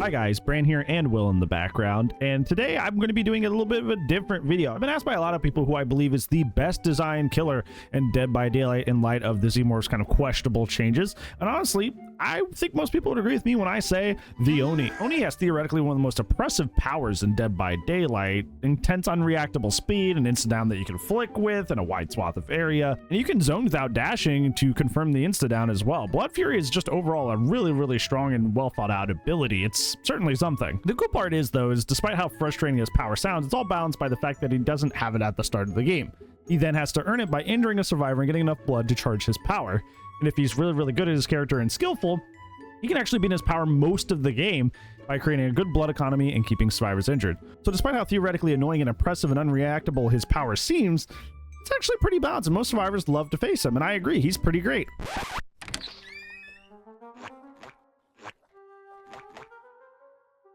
Hi guys, Bran here and Will in the background, and today I'm going to be doing a little bit of a different video. I've been asked by a lot of people who I believe is the best design killer in Dead by Daylight in light of the Xenomorph's kind of questionable changes, and honestly, I think most people would agree with me when I say the Oni. Oni has theoretically one of the most oppressive powers in Dead by Daylight: intense unreactable speed, an insta-down that you can flick with in a wide swath of area, and you can zone without dashing to confirm the insta-down as well. Blood Fury is just overall a really strong and well thought out ability. It's certainly something. The cool part is, though, is despite how frustrating his power sounds, it's all balanced by the fact that he doesn't have it at the start of the game. He then has to earn it by injuring a survivor and getting enough blood to charge his power. And if he's really good at his character and skillful, he can actually be in his power most of the game by creating a good blood economy and keeping survivors injured. So despite how theoretically annoying and oppressive and unreactable his power seems, it's actually pretty balanced, and most survivors love to face him, and I agree, he's pretty great.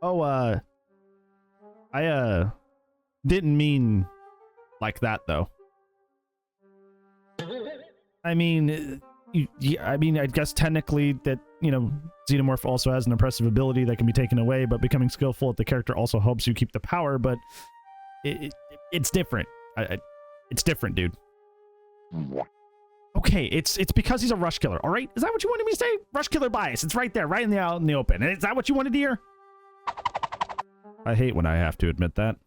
Oh, I didn't mean like that, though. I mean, I guess technically that, you know, Xenomorph also has an impressive ability that can be taken away, but becoming skillful at the character also helps you keep the power, but it's different. It's different, dude. Okay, it's because he's a rush killer, all right? Is that what you wanted me to say? Rush killer bias. It's right there, right out in the open. Is that what you wanted to hear? I hate when I have to admit that.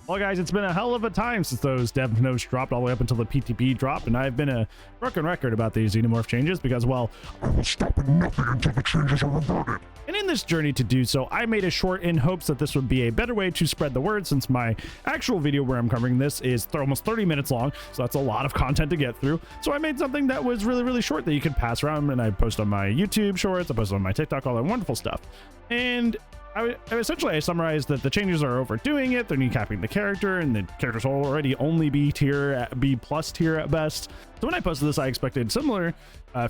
Well, guys, it's been a hell of a time since those dev notes dropped all the way up until the PTP dropped, and I've been a broken record about these Xenomorph changes because, well, I will stop at nothing until the changes are reverted. And in this journey to do so, I made a short in hopes that this would be a better way to spread the word, since my actual video where I'm covering this is almost 30 minutes long, so that's a lot of content to get through. So I made something that was really short that you could pass around, and I post on my YouTube shorts, I post on my TikTok, all that wonderful stuff. And I summarized that the changes are overdoing it, they're kneecapping the character, and the characters will already only B tier, B plus tier at best. So when I posted this, I expected similar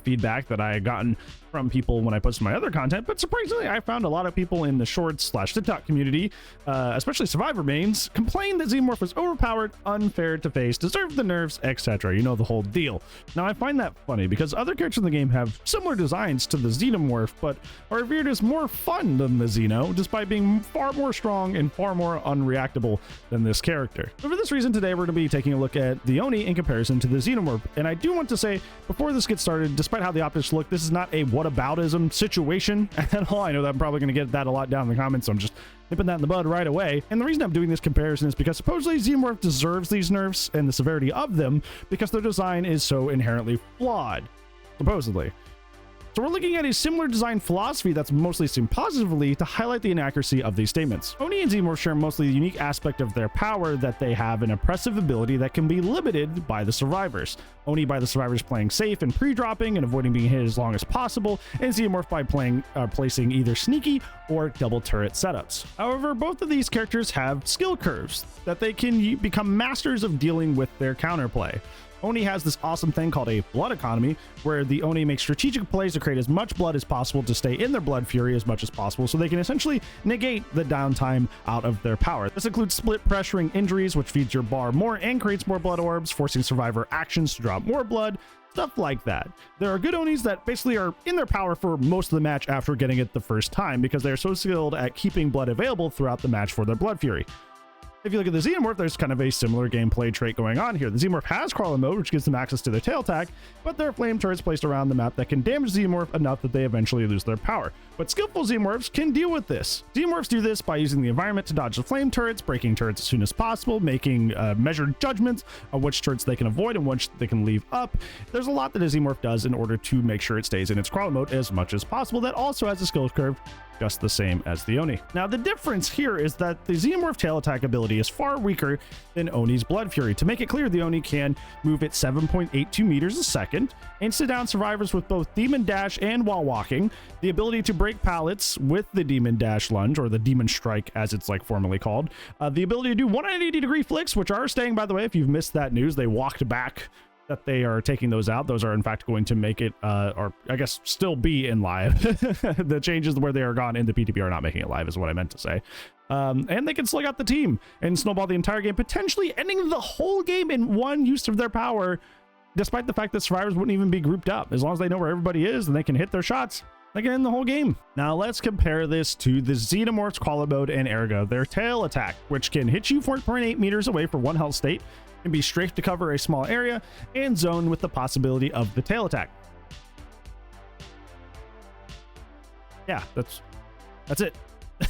feedback that I had gotten from people when I posted my other content, but surprisingly, I found a lot of people in the shorts / TikTok community, especially survivor mains, complain that Xenomorph is overpowered, unfair to face, deserved the nerfs, etc. You know, the whole deal. Now, I find that funny because other characters in the game have similar designs to the Xenomorph, but are revered as more fun than the Xeno, despite being far more strong and far more unreactable than this character. So for this reason, today we're going to be taking a look at the Oni in comparison to the Xenomorph. And I do want to say, before this gets started, despite how the optics look, this is not a whataboutism situation at all. I know that I'm probably going to get that a lot down in the comments, so I'm just nipping that in the bud right away. And the reason I'm doing this comparison is because supposedly Xenomorph deserves these nerfs and the severity of them because their design is so inherently flawed, supposedly. So we're looking at a similar design philosophy that's mostly seen positively to highlight the inaccuracy of these statements. Oni and Xenomorph share mostly the unique aspect of their power that they have an oppressive ability that can be limited by the survivors. Oni by the survivors playing safe and pre-dropping and avoiding being hit as long as possible, and Xenomorph by placing either sneaky or double turret setups. However, both of these characters have skill curves that they can become masters of dealing with their counterplay. Oni has this awesome thing called a blood economy, where the Oni make strategic plays to create as much blood as possible to stay in their blood fury as much as possible, so they can essentially negate the downtime out of their power. This includes split pressuring injuries, which feeds your bar more and creates more blood orbs, forcing survivor actions to drop more blood, stuff like that. There are good Onis that basically are in their power for most of the match after getting it the first time, because they're so skilled at keeping blood available throughout the match for their blood fury. If you look at the Xenomorph, there's kind of a similar gameplay trait going on here. The Xenomorph has crawler mode, which gives them access to their tail attack, but there are flame turrets placed around the map that can damage the Xenomorph enough that they eventually lose their power. But skillful Xenomorphs can deal with this. Xenomorphs do this by using the environment to dodge the flame turrets, breaking turrets as soon as possible, making measured judgments on which turrets they can avoid and which they can leave up. There's a lot that a Xenomorph does in order to make sure it stays in its crawler mode as much as possible. That also has a skill curve just the same as the Oni. Now, the difference here is that the Xenomorph tail attack ability is far weaker than Oni's blood fury. To make it clear, the Oni can move at 7.82 meters a second, insta down survivors with both demon dash and while walking, the ability to break pallets with the demon dash lunge, or the demon strike as it's like formally called, the ability to do 180-degree flicks, which are staying, by the way. If you've missed that news, they walked back that they are taking those out. Those are in fact going to make it, or I guess still be in live. The changes where they are gone in the PTP are not making it live is what I meant to say. And they can slug out the team and snowball the entire game, potentially ending the whole game in one use of their power despite the fact that survivors wouldn't even be grouped up. As long as they know where everybody is and they can hit their shots, they can end the whole game. Now let's compare this to the Xenomorph's Crawler mode and Ergo, their tail attack, which can hit you 4.8 meters away for 1 health state, can be strafed to cover a small area, and zone with the possibility of the tail attack. Yeah, that's it.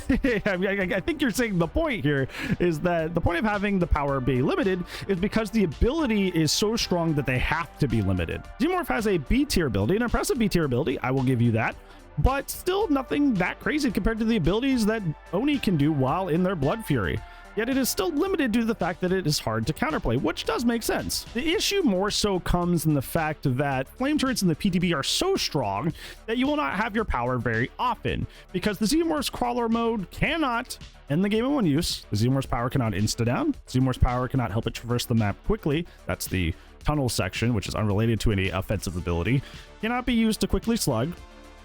I think you're saying the point here is that the point of having the power be limited is because the ability is so strong that they have to be limited. Xenomorph has a B tier ability, an impressive B tier ability, I will give you that, but still nothing that crazy compared to the abilities that Oni can do while in their Blood Fury. Yet it is still limited due to the fact that it is hard to counterplay, which does make sense. The issue more so comes in the fact that flame turrets in the PTB are so strong that you will not have your power very often, because the Xenomorph's Crawler mode cannot end the game in one use. The Xenomorph's power cannot insta-down. Xenomorph's power cannot help it traverse the map quickly. That's the tunnel section, which is unrelated to any offensive ability. Cannot be used to quickly slug.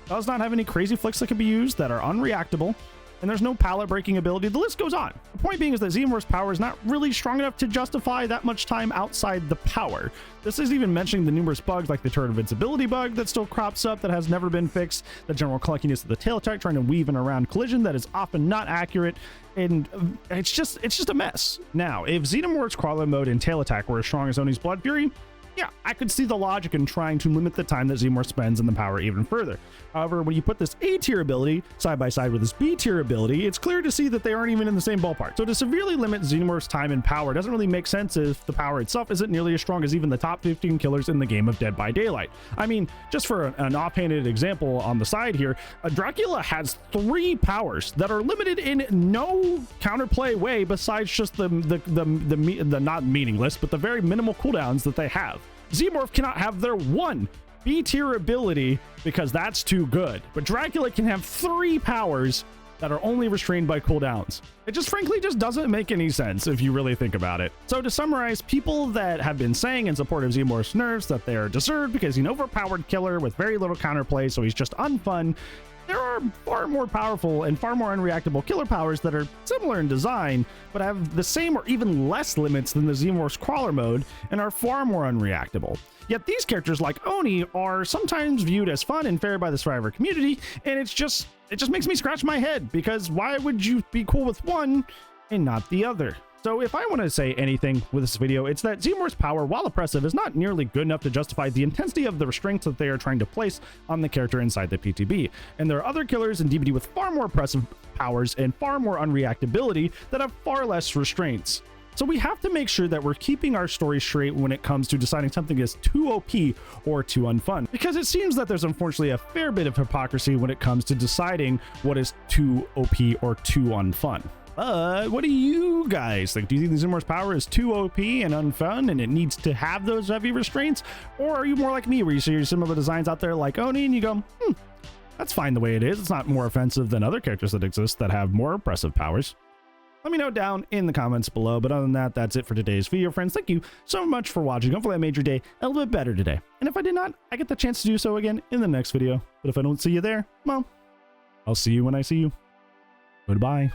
Does not have any crazy flicks that can be used that are unreactable. And there's no pallet breaking ability. The list goes on. The point being is that Xenomorph's power is not really strong enough to justify that much time outside the power. This is even mentioning the numerous bugs like the turret invincibility bug that still crops up that has never been fixed, the general clunkiness of the tail attack trying to weave in around collision that is often not accurate, and it's just a mess. Now, if Xenomorph's Crawler mode and tail attack were as strong as Oni's Blood Fury, yeah, I could see the logic in trying to limit the time that Xenomorph spends in the power even further. However, when you put this A tier ability side by side with this B tier ability, it's clear to see that they aren't even in the same ballpark. So to severely limit Xenomorph's time and power doesn't really make sense if the power itself isn't nearly as strong as even the top 15 killers in the game of Dead by Daylight. I mean, just for an offhanded example on the side here, Dracula has 3 powers that are limited in no counterplay way besides just the not meaningless, but the very minimal cooldowns that they have. Xenomorph cannot have their 1 B tier ability because that's too good, but Dracula can have 3 powers that are only restrained by cooldowns. It just frankly just doesn't make any sense if you really think about it. So to summarize, people that have been saying in support of Xenomorph's nerfs that they are deserved because he's an overpowered killer with very little counterplay, so he's just unfun. There are far more powerful and far more unreactable killer powers that are similar in design, but have the same or even less limits than the Xenomorph's Crawler mode and are far more unreactable. Yet these characters like Oni are sometimes viewed as fun and fair by the survivor community, and it just makes me scratch my head, because why would you be cool with one and not the other? So if I want to say anything with this video, it's that Xenomorph's power, while oppressive, is not nearly good enough to justify the intensity of the restraints that they are trying to place on the character inside the PTB. And there are other killers in DBD with far more oppressive powers and far more unreactability that have far less restraints. So we have to make sure that we're keeping our story straight when it comes to deciding something is too OP or too unfun, because it seems that there's unfortunately a fair bit of hypocrisy when it comes to deciding what is too OP or too unfun. What do you guys think? Do you think the Xenomorph's power is too OP and unfun and it needs to have those heavy restraints? Or are you more like me, where you see similar designs out there like Oni and you go, that's fine the way it is. It's not more offensive than other characters that exist that have more oppressive powers. Let me know down in the comments below. But other than that, that's it for today's video, friends. Thank you so much for watching. Hopefully I made your day a little bit better today. And if I did not, I get the chance to do so again in the next video. But if I don't see you there, well, I'll see you when I see you. Goodbye.